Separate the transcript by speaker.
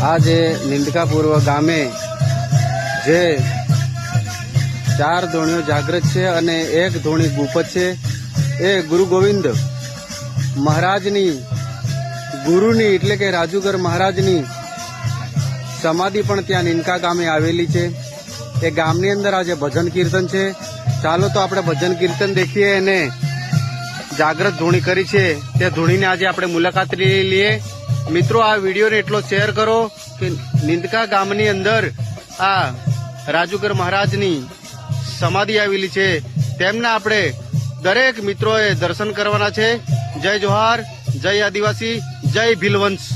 Speaker 1: આ જે નિંદકા પૂર્વ ગામે જે 4 ધોણીઓ જાગૃત છે અને 1 ધોણી ગુપત છે, એ ગુરુ ગોવિંદ મહારાજની ગુરુની એટલે કે રાજુગર મહારાજની સમાધિ પણ ત્યાં નિંદકા ગામે આવેલી છે। એ ગામની અંદર આજે ભજન કીર્તન છે। ચાલો તો આપણે ભજન કીર્તન દેખીએ અને જાગૃત ધૂણી કરી છે તે ધૂણીને આજે આપણે મુલાકાત લઈએ। મિત્રો, આ વિડીયોને એટલો શેર કરો કે નિંદકા ગામની અંદર આ રાજુગર મહારાજની સમાધિ આવેલી છે, તેમના આપણે દરેક મિત્રોએ દર્શન કરવાના છે। જય જોહાર, જય આદિવાસી, જય ભીલવંશ।